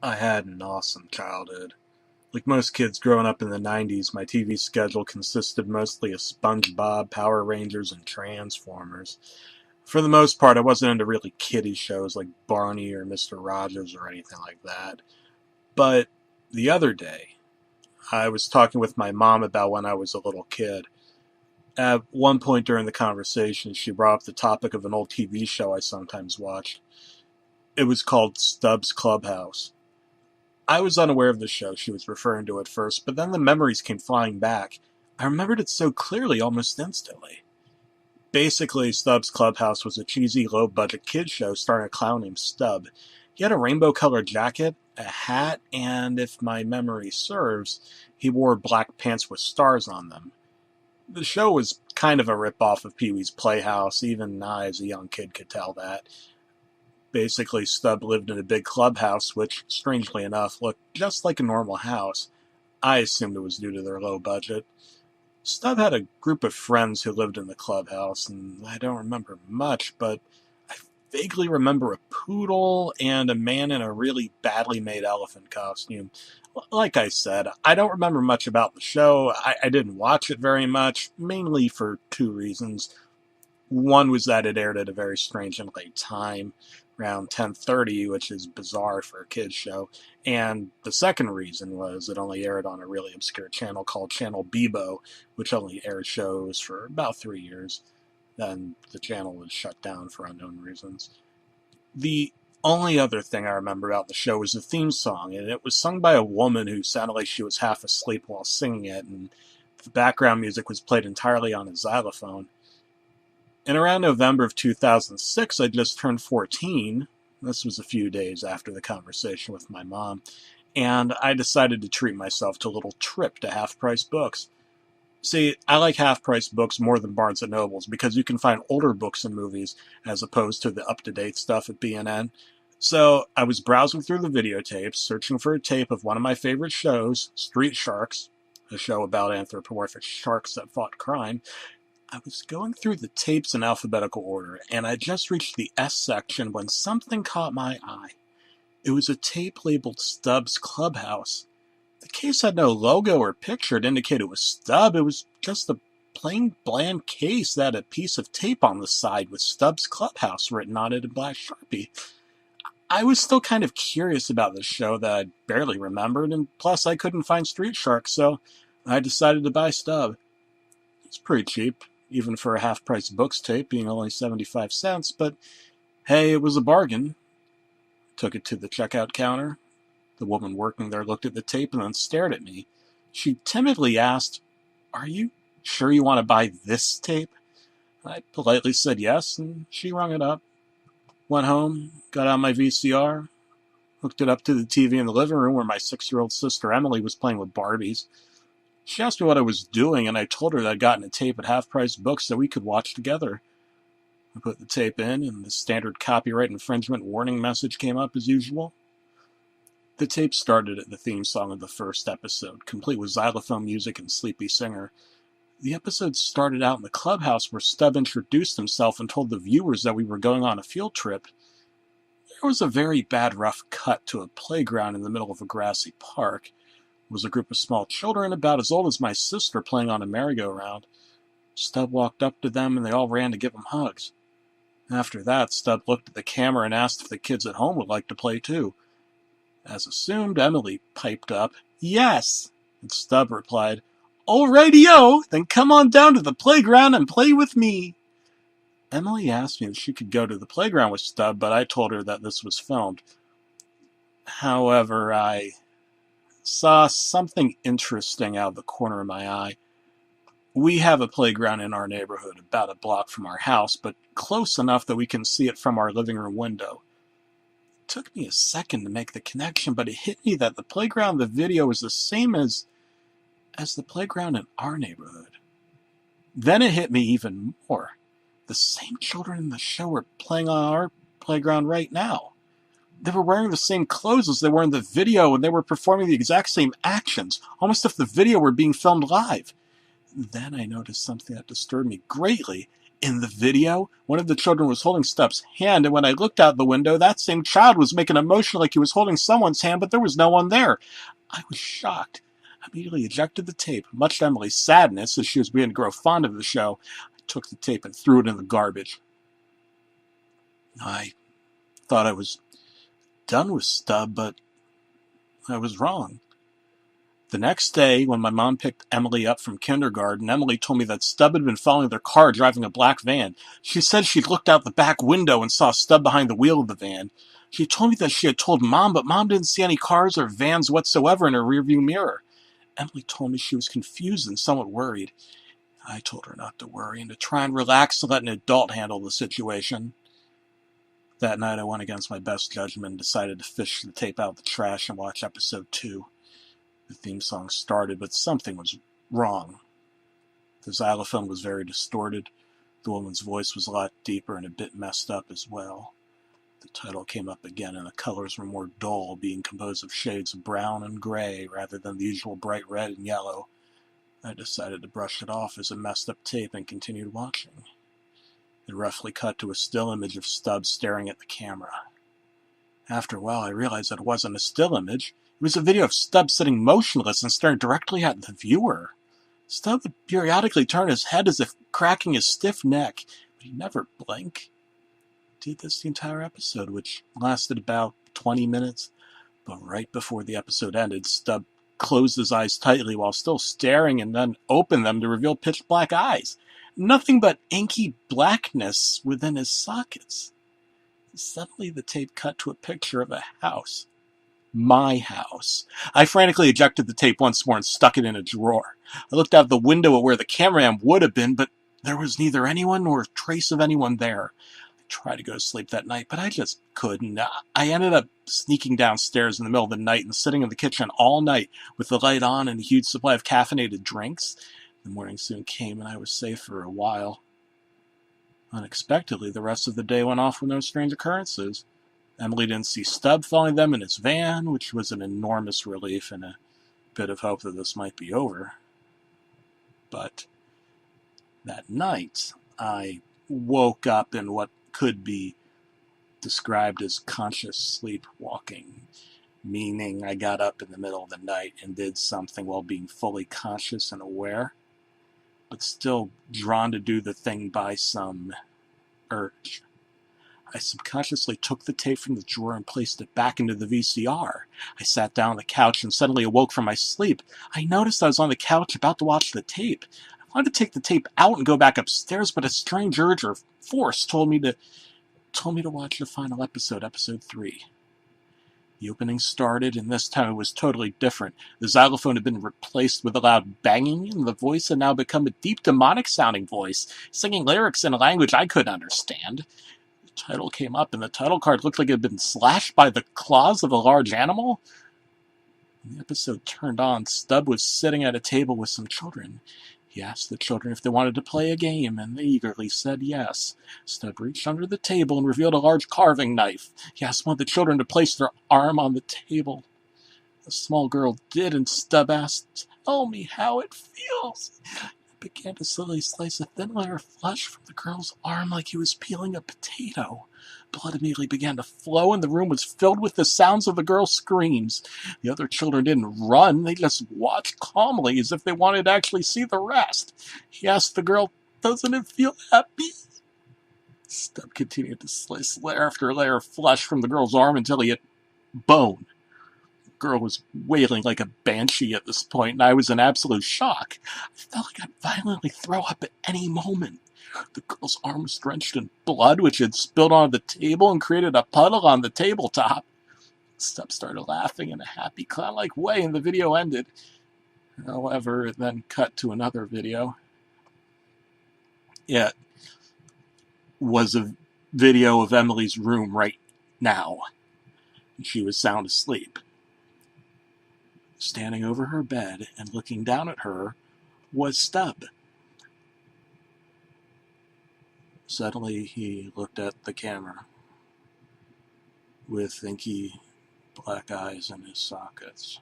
I had an awesome childhood. Like most kids growing up in the 90s, my TV schedule consisted mostly of SpongeBob, Power Rangers, and Transformers. For the most part, I wasn't into really kiddie shows like Barney or Mr. Rogers or anything like that. But the other day, I was talking with my mom about when I was a little kid. At one point during the conversation, she brought up the topic of an old TV show I sometimes watched. It was called Stubb's Clubhouse. I was unaware of the show she was referring to at first, but then the memories came flying back. I remembered it so clearly almost instantly. Basically, Stubb's Clubhouse was a cheesy, low-budget kids show starring a clown named Stubb. He had a rainbow-colored jacket, a hat, and if my memory serves, he wore black pants with stars on them. The show was kind of a rip-off of Pee-wee's Playhouse, even I as a young kid could tell that. Basically, Stubb lived in a big clubhouse, which, strangely enough, looked just like a normal house. I assumed it was due to their low budget. Stubb had a group of friends who lived in the clubhouse, and I don't remember much, but I vaguely remember a poodle and a man in a really badly made elephant costume. Like I said, I don't remember much about the show. I didn't watch it very much, mainly for two reasons. One was that it aired at a very strange and late time, around 10:30, which is bizarre for a kids show. And the second reason was it only aired on a really obscure channel called Channel Bebo, which only aired shows for about 3 years. Then the channel was shut down for unknown reasons. The only other thing I remember about the show was the theme song, and it was sung by a woman who sounded like she was half asleep while singing it, and the background music was played entirely on a xylophone. In around November of 2006, I just turned 14. This was a few days after the conversation with my mom, and I decided to treat myself to a little trip to half-price books. See, I like half-price books more than Barnes & Nobles because you can find older books and movies as opposed to the up-to-date stuff at B&N. So I was browsing through the videotapes, searching for a tape of one of my favorite shows, Street Sharks, a show about anthropomorphic sharks that fought crime. I was going through the tapes in alphabetical order, and I just reached the S section when something caught my eye. It was a tape labeled Stubb's Clubhouse. The case had no logo or picture to indicate it was Stubb. It was just a plain, bland case that had a piece of tape on the side with Stubb's Clubhouse written on it in black Sharpie. I was still kind of curious about this show that I barely remembered, and plus I couldn't find Street Shark, so I decided to buy Stubb. It's pretty cheap, even for a half-price books tape being only 75 cents, but hey, it was a bargain. Took it to the checkout counter. The woman working there looked at the tape and then stared at me. She timidly asked, "Are you sure you want to buy this tape?" I politely said yes, and she rung it up. Went home, got out my VCR, hooked it up to the TV in the living room where my 6-year-old sister Emily was playing with Barbies. She asked me what I was doing, and I told her that I'd gotten a tape at half-price books that we could watch together. I put the tape in, and the standard copyright infringement warning message came up as usual. The tape started at the theme song of the first episode, complete with xylophone music and sleepy singer. The episode started out in the clubhouse where Stubb introduced himself and told the viewers that we were going on a field trip. There was a very bad rough cut to a playground in the middle of a grassy park. It was a group of small children about as old as my sister playing on a merry-go-round. Stubb walked up to them and they all ran to give him hugs. After that, Stubb looked at the camera and asked if the kids at home would like to play too. As assumed, Emily piped up, "Yes," and Stubb replied, "Alrighty-o, then come on down to the playground and play with me." Emily asked me if she could go to the playground with Stubb, but I told her that this was filmed. However, I saw something interesting out of the corner of my eye. We have a playground in our neighborhood about a block from our house, but close enough that we can see it from our living room window. It took me a second to make the connection, but it hit me that the playground in the video is the same as the playground in our neighborhood. Then it hit me even more. The same children in the show are playing on our playground right now. They were wearing the same clothes as they were in the video, and they were performing the exact same actions, almost as if the video were being filmed live. Then I noticed something that disturbed me greatly. In the video, one of the children was holding Stubb's hand, and when I looked out the window, that same child was making a motion like he was holding someone's hand, but there was no one there. I was shocked. I immediately ejected the tape. Much to Emily's sadness, as she was beginning to grow fond of the show, I took the tape and threw it in the garbage. I thought I was done with Stubb, but I was wrong. The next day, when my mom picked Emily up from kindergarten, Emily told me that Stubb had been following their car driving a black van. She said she'd looked out the back window and saw Stubb behind the wheel of the van. She told me that she had told Mom, but Mom didn't see any cars or vans whatsoever in her rearview mirror. Emily told me she was confused and somewhat worried. I told her not to worry and to try and relax and let an adult handle the situation. That night I went against my best judgment and decided to fish the tape out of the trash and watch episode 2. The theme song started, but something was wrong. The xylophone was very distorted. The woman's voice was a lot deeper and a bit messed up as well. The title came up again, and the colors were more dull, being composed of shades of brown and gray rather than the usual bright red and yellow. I decided to brush it off as a messed up tape and continued watching. It roughly cut to a still image of Stubb staring at the camera. After a while, I realized that it wasn't a still image. It was a video of Stubb sitting motionless and staring directly at the viewer. Stubb would periodically turn his head as if cracking his stiff neck, but he never blinked. He did this the entire episode, which lasted about 20 minutes. But right before the episode ended, Stubb closed his eyes tightly while still staring and then opened them to reveal pitch black eyes. Nothing but inky blackness within his sockets. Suddenly the tape cut to a picture of a house. My house. I frantically ejected the tape once more and stuck it in a drawer. I looked out the window at where the cameraman would have been, but there was neither anyone nor a trace of anyone there. I tried to go to sleep that night, but I just couldn't. I ended up sneaking downstairs in the middle of the night and sitting in the kitchen all night with the light on and a huge supply of caffeinated drinks. The morning soon came and I was safe for a while. Unexpectedly, the rest of the day went off with no strange occurrences. Emily didn't see Stubb following them in his van, which was an enormous relief and a bit of hope that this might be over. But that night, I woke up in what could be described as conscious sleepwalking, meaning I got up in the middle of the night and did something while being fully conscious and aware, but still drawn to do the thing by some urge. I subconsciously took the tape from the drawer and placed it back into the VCR. I sat down on the couch and suddenly awoke from my sleep. I noticed I was on the couch about to watch the tape. I wanted to take the tape out and go back upstairs, but a strange urge or force told me to watch the final episode, episode 3. The opening started, and this time it was totally different. The xylophone had been replaced with a loud banging, and the voice had now become a deep demonic-sounding voice, singing lyrics in a language I couldn't understand. The title came up, and the title card looked like it had been slashed by the claws of a large animal. When the episode turned on, Stubb was sitting at a table with some children. He asked the children if they wanted to play a game, and they eagerly said yes. Stubb reached under the table and revealed a large carving knife. He asked one of the children to place their arm on the table. The small girl did, and Stubb asked, "Tell me how it feels." He began to slowly slice a thin layer of flesh from the girl's arm like he was peeling a potato. Blood immediately began to flow, and the room was filled with the sounds of the girl's screams. The other children didn't run, they just watched calmly as if they wanted to actually see the rest. He asked the girl, "Doesn't it feel happy?" Stubb continued to slice layer after layer of flesh from the girl's arm until he hit bone. The girl was wailing like a banshee at this point, and I was in absolute shock. I felt like I'd violently throw up at any moment. The girl's arm was drenched in blood, which had spilled onto the table and created a puddle on the tabletop. Stubb started laughing in a happy, clown-like way, and the video ended. However, it then cut to another video. It was a video of Emily's room right now. She was sound asleep. Standing over her bed and looking down at her was Stubb. Suddenly, he looked at the camera with inky black eyes in his sockets.